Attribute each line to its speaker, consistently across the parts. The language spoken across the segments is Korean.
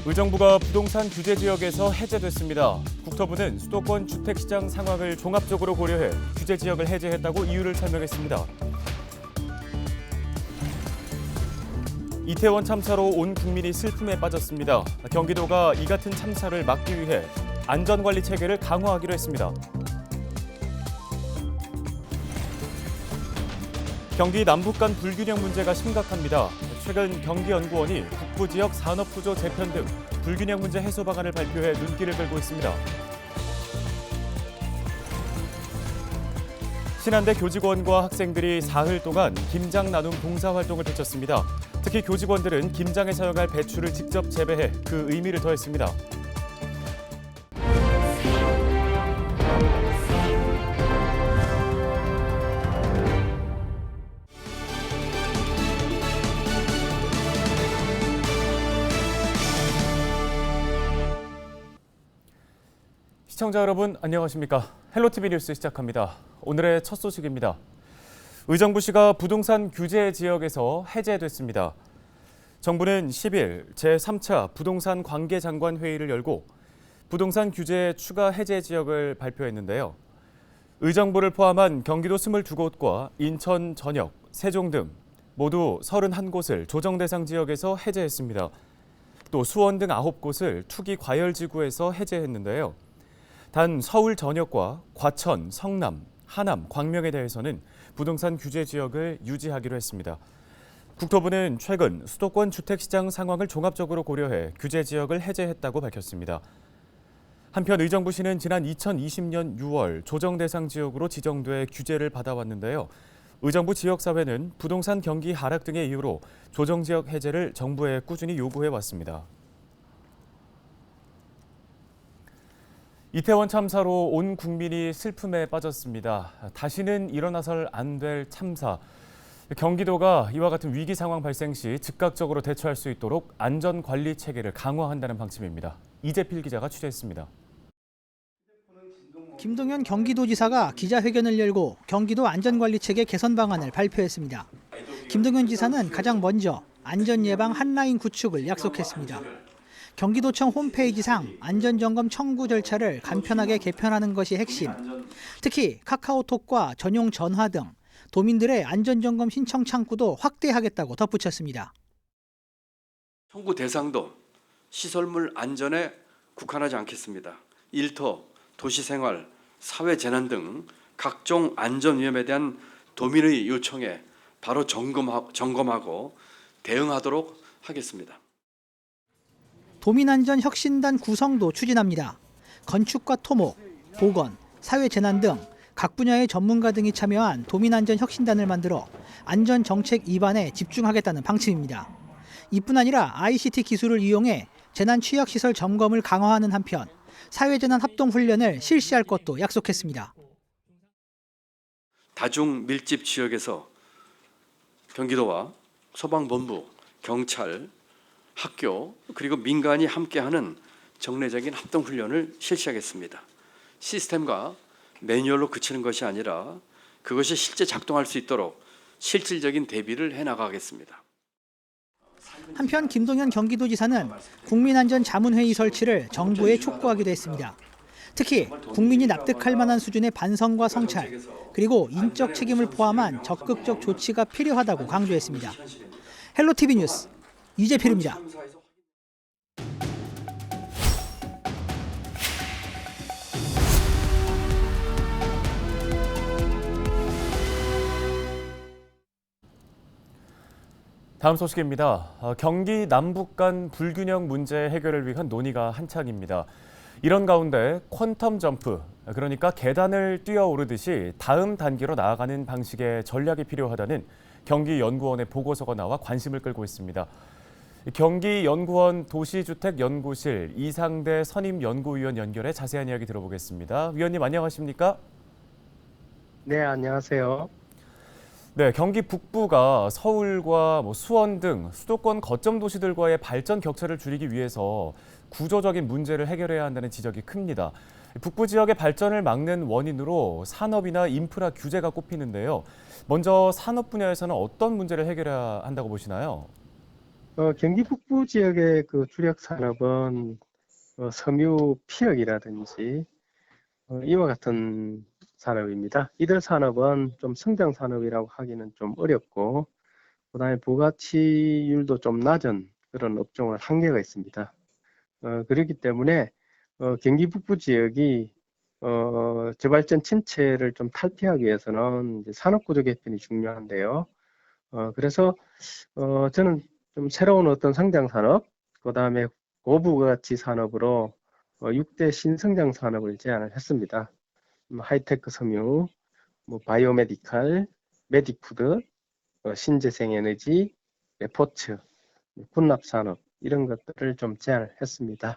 Speaker 1: 의정부가 부동산 규제 지역에서 해제됐습니다. 국토부는 수도권 주택시장 상황을 종합적으로 고려해 규제 지역을 해제했다고 이유를 설명했습니다. 이태원 참사로 온 국민이 슬픔에 빠졌습니다. 경기도가 이 같은 참사를 막기 위해 안전관리 체계를 강화하기로 했습니다. 경기 남북 간 불균형 문제가 심각합니다. 최근 경기연구원이 북부 지역 산업구조 재편 등 불균형 문제 해소 방안을 발표해 눈길을 끌고 있습니다. 신한대 교직원과 학생들이 사흘 동안 김장 나눔 봉사활동을 펼쳤습니다. 특히 교직원들은 김장에 사용할 배추를 직접 재배해 그 의미를 더했습니다. 시청자 여러분 안녕하십니까? 헬로티비 뉴스 시작합니다. 오늘의 첫 소식입니다. 의정부시가 부동산 규제 지역에서 해제됐습니다. 정부는 10일 제3차 부동산 관계장관 회의를 열고 부동산 규제 추가 해제 지역을 발표했는데요. 의정부를 포함한 경기도 22곳과 인천 전역, 세종 등 모두 31곳을 조정 대상 지역에서 해제했습니다. 또 수원 등 9곳을 투기 과열지구에서 해제했는데요. 단 서울 전역과 과천, 성남, 하남, 광명에 대해서는 부동산 규제 지역을 유지하기로 했습니다. 국토부는 최근 수도권 주택시장 상황을 종합적으로 고려해 규제 지역을 해제했다고 밝혔습니다. 한편 의정부시는 지난 2020년 6월 조정 대상 지역으로 지정돼 규제를 받아왔는데요. 의정부 지역사회는 부동산 경기 하락 등의 이유로 조정 지역 해제를 정부에 꾸준히 요구해왔습니다. 이태원 참사로 온 국민이 슬픔에 빠졌습니다. 다시는 일어나설 안 될 참사. 경기도가 이와 같은 위기 상황 발생 시 즉각적으로 대처할 수 있도록 안전관리 체계를 강화한다는 방침입니다. 이재필 기자가 취재했습니다.
Speaker 2: 김동연 경기도지사가 기자회견을 열고 경기도 안전관리체계 개선 방안을 발표했습니다. 김동연 지사는 가장 먼저 안전예방 한라인 구축을 약속했습니다. 경기도청 홈페이지상 안전점검 청구 절차를 간편하게 개편하는 것이 핵심. 특히 카카오톡과 전용 전화 등 도민들의 안전점검 신청 창구도 확대하겠다고 덧붙였습니다.
Speaker 3: 청구 대상도 시설물 안전에 국한하지 않겠습니다. 일터, 도시생활, 사회재난 등 각종 안전 위험에 대한 도민의 요청에 바로 점검하고 대응하도록 하겠습니다.
Speaker 2: 도민안전혁신단 구성도 추진합니다. 건축과 토목, 보건, 사회재난 등 각 분야의 전문가 등이 참여한 도민안전혁신단을 만들어 안전정책 입안에 집중하겠다는 방침입니다. 이뿐 아니라 ICT 기술을 이용해 재난취약시설 점검을 강화하는 한편 사회재난 합동훈련을 실시할 것도 약속했습니다.
Speaker 3: 다중 밀집 지역에서 경기도와 소방본부, 경찰, 학교 그리고 민간이 함께하는 정례적인 합동훈련을 실시하겠습니다. 시스템과 매뉴얼로 그치는 것이 아니라 그것이 실제 작동할 수 있도록 실질적인 대비를 해나가겠습니다.
Speaker 2: 한편 김동연 경기도지사는 국민안전자문회의 설치를 정부에 촉구하기도 했습니다. 특히 국민이 납득할 만한 수준의 반성과 성찰 그리고 인적 책임을 포함한 적극적 조치가 필요하다고 강조했습니다. 헬로티비 뉴스 이재필입니다.
Speaker 1: 다음 소식입니다. 경기 남북 간 불균형 문제 해결을 위한 논의가 한창입니다. 이런 가운데 퀀텀 점프, 그러니까 계단을 뛰어오르듯이 다음 단계로 나아가는 방식의 전략이 필요하다는 경기연구원의 보고서가 나와 관심을 끌고 있습니다. 경기연구원 도시주택연구실 이상대 선임연구위원 연결해 자세한 이야기 들어보겠습니다. 위원님 안녕하십니까?
Speaker 4: 네, 안녕하세요.
Speaker 1: 네, 경기 북부가 서울과 수원 등 수도권 거점 도시들과의 발전 격차를 줄이기 위해서 구조적인 문제를 해결해야 한다는 지적이 큽니다. 북부 지역의 발전을 막는 원인으로 산업이나 인프라 규제가 꼽히는데요. 먼저 산업 분야에서는 어떤 문제를 해결해야 한다고 보시나요?
Speaker 4: 경기 북부 지역의 그 주력 산업은 섬유 피혁이라든지 이와 같은 산업입니다. 이들 산업은 좀 성장 산업이라고 하기는 좀 어렵고, 그다음에 부가치율도 좀 낮은 그런 업종은 한계가 있습니다. 그렇기 때문에 경기 북부 지역이 저발전 침체를 좀 탈피하기 위해서는 이제 산업구조 개편이 중요한데요. 그래서 저는 좀 새로운 어떤 성장 산업, 그다음에 고부가치 산업으로 6대 신성장 산업을 제안을 했습니다. 하이테크 섬유, 뭐 바이오메디칼, 메디푸드, 신재생에너지, 스포츠, 혼납산업 이런 것들을 좀 제안을 했습니다.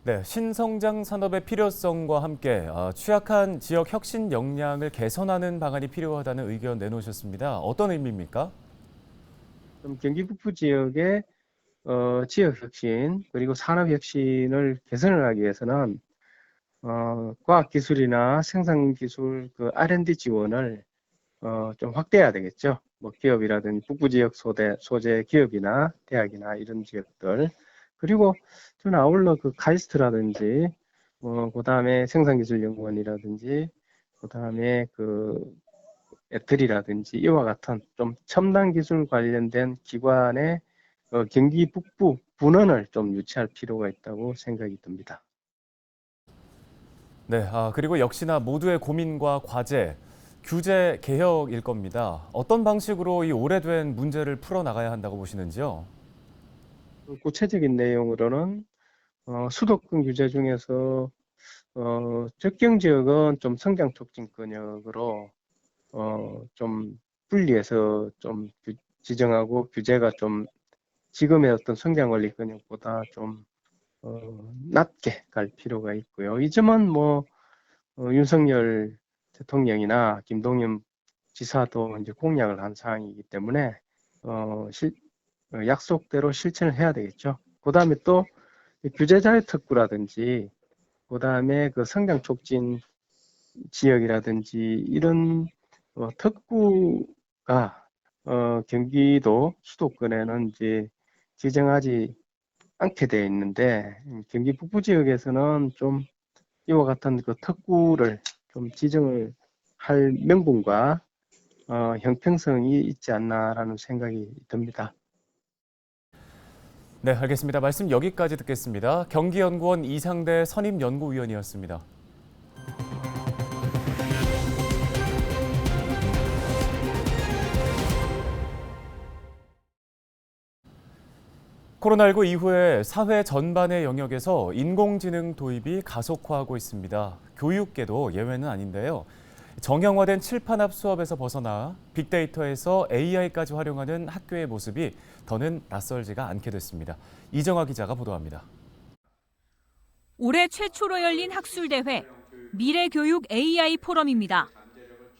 Speaker 1: 네, 신성장 산업의 필요성과 함께 취약한 지역 혁신 역량을 개선하는 방안이 필요하다는 의견 내놓으셨습니다. 어떤 의미입니까?
Speaker 4: 좀 경기 북부 지역의 지역 혁신 그리고 산업 혁신을 개선을 하기 위해서는 과학 기술이나 생산 기술 그 R&D 지원을 좀 확대해야 되겠죠. 뭐 기업이라든지 북부 지역 소재 기업이나 대학이나 이런 지역들, 그리고 저는 아울러 그 카이스트라든지 그다음에 생산기술연구원이라든지 그다음에 그 애틀이라든지 이와 같은 좀 첨단 기술 관련된 기관의 경기 북부 분원을 좀 유치할 필요가 있다고 생각이 듭니다.
Speaker 1: 네, 그리고 역시나 모두의 고민과 과제, 규제 개혁일 겁니다. 어떤 방식으로 이 오래된 문제를 풀어나가야 한다고 보시는지요?
Speaker 4: 구체적인 내용으로는 수도권 규제 중에서 접경 지역은 좀 성장 촉진권역으로 좀 분리해서 좀 지정하고 규제가 좀 지금의 어떤 성장 원리권역보다 좀 낮게 갈 필요가 있고요. 이 점은 뭐 윤석열 대통령이나 김동연 지사도 이제 공약을 한 사항이기 때문에 약속대로 실천을 해야 되겠죠. 그다음에 또 규제자의 특구라든지 그다음에 그 성장 촉진 지역이라든지 이런 특구가 경기도 수도권에는 이제 지정하지 않게 되어 있는데 경기 북부 지역에서는 좀 이와 같은 그 특구를 좀 지정을 할 명분과 형평성이 있지 않나라는 생각이 듭니다.
Speaker 1: 네, 알겠습니다. 말씀 여기까지 듣겠습니다. 경기연구원 이상대 선임연구위원이었습니다. 코로나19 이후에 사회 전반의 영역에서 인공지능 도입이 가속화하고 있습니다. 교육계도 예외는 아닌데요. 정형화된 칠판앞 수업에서 벗어나 빅데이터에서 AI까지 활용하는 학교의 모습이 더는 낯설지가 않게 됐습니다. 이정아 기자가 보도합니다.
Speaker 5: 올해 최초로 열린 학술대회 미래교육 AI 포럼입니다.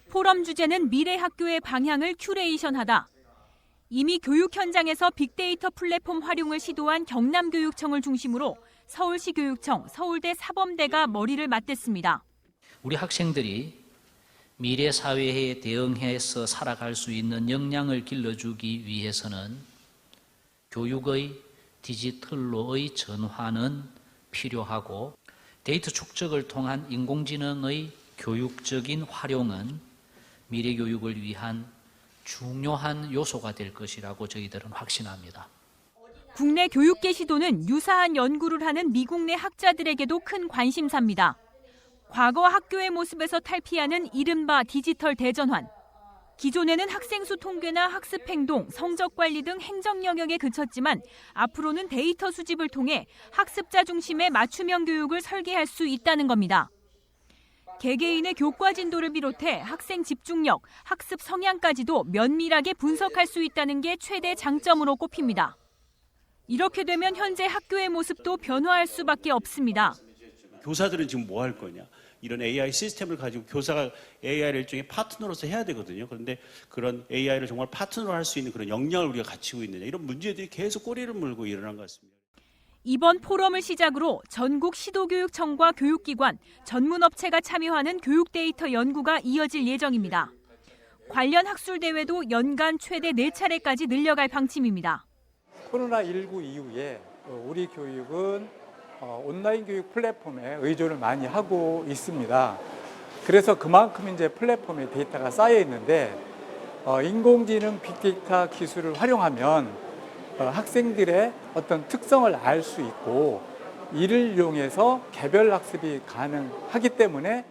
Speaker 5: 포럼 주제는 미래 학교의 방향을 큐레이션하다. 이미 교육 현장에서 빅데이터 플랫폼 활용을 시도한 경남교육청을 중심으로 서울시 교육청, 서울대 사범대가 머리를 맞댔습니다.
Speaker 6: 우리 학생들이 미래 사회에 대응해서 살아갈 수 있는 역량을 길러주기 위해서는 교육의 디지털로의 전환은 필요하고 데이터 축적을 통한 인공지능의 교육적인 활용은 미래 교육을 위한 중요한 요소가 될 것이라고 저희들은 확신합니다.
Speaker 5: 국내 교육계 시도는 유사한 연구를 하는 미국 내 학자들에게도 큰 관심사입니다. 과거 학교의 모습에서 탈피하는 이른바 디지털 대전환. 기존에는 학생 수 통계나 학습 행동, 성적 관리 등 행정 영역에 그쳤지만 앞으로는 데이터 수집을 통해 학습자 중심의 맞춤형 교육을 설계할 수 있다는 겁니다. 개개인의 교과 진도를 비롯해 학생 집중력, 학습 성향까지도 면밀하게 분석할 수 있다는 게 최대 장점으로 꼽힙니다. 이렇게 되면 현재 학교의 모습도 변화할 수밖에 없습니다.
Speaker 7: 교사들은 지금 뭐 할 거냐? 이런 AI 시스템을 가지고 교사가 AI를 일종의 파트너로서 해야 되거든요. 그런데 그런 AI를 정말 파트너로 할 수 있는 그런 역량을 우리가 갖추고 있느냐. 이런 문제들이 계속 꼬리를 물고 일어난 것 같습니다.
Speaker 5: 이번 포럼을 시작으로 전국 시도교육청과 교육기관, 전문업체가 참여하는 교육 데이터 연구가 이어질 예정입니다. 관련 학술 대회도 연간 최대 4차례까지 늘려갈 방침입니다.
Speaker 8: 코로나19 이후에 우리 교육은 온라인 교육 플랫폼에 의존을 많이 하고 있습니다. 그래서 그만큼 이제 플랫폼에 데이터가 쌓여 있는데 인공지능 빅데이터 기술을 활용하면 학생들의 어떤 특성을 알 수 있고 이를 이용해서 개별 학습이 가능하기 때문에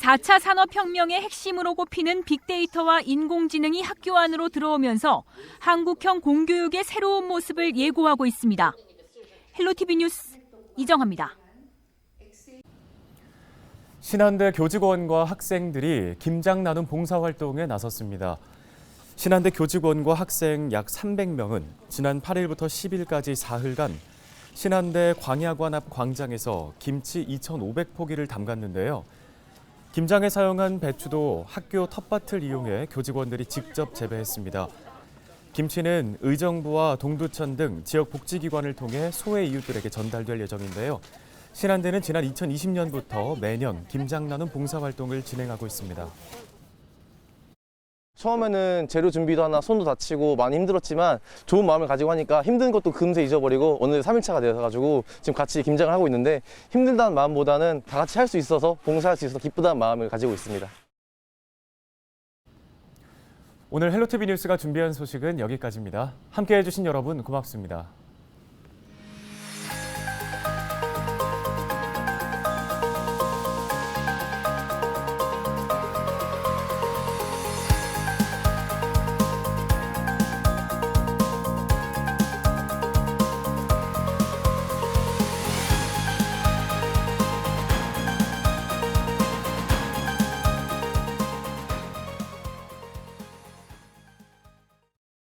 Speaker 5: 4차 산업혁명의 핵심으로 꼽히는 빅데이터와 인공지능이 학교 안으로 들어오면서 한국형 공교육의 새로운 모습을 예고하고 있습니다. 헬로티비 뉴스 이정화입니다.
Speaker 1: 신한대 교직원과 학생들이 김장 나눔 봉사활동에 나섰습니다. 신한대 교직원과 학생 약 300명은 지난 8일부터 10일까지 사흘간 신한대 광야관 앞 광장에서 김치 2,500포기를 담갔는데요. 김장에 사용한 배추도 학교 텃밭을 이용해 교직원들이 직접 재배했습니다. 김치는 의정부와 동두천 등 지역 복지기관을 통해 소외 이웃들에게 전달될 예정인데요. 신한대는 지난 2020년부터 매년 김장 나눔 봉사활동을 진행하고 있습니다.
Speaker 9: 처음에는 재료 준비도 하나 손도 다치고 많이 힘들었지만 좋은 마음을 가지고 하니까 힘든 것도 금세 잊어버리고 오늘 3일차가 되어가지고 지금 같이 김장을 하고 있는데 힘들다는 마음보다는 다 같이 할 수 있어서 봉사할 수 있어서 기쁘다는 마음을 가지고 있습니다.
Speaker 1: 오늘 헬로티비 뉴스가 준비한 소식은 여기까지입니다. 함께해 주신 여러분 고맙습니다.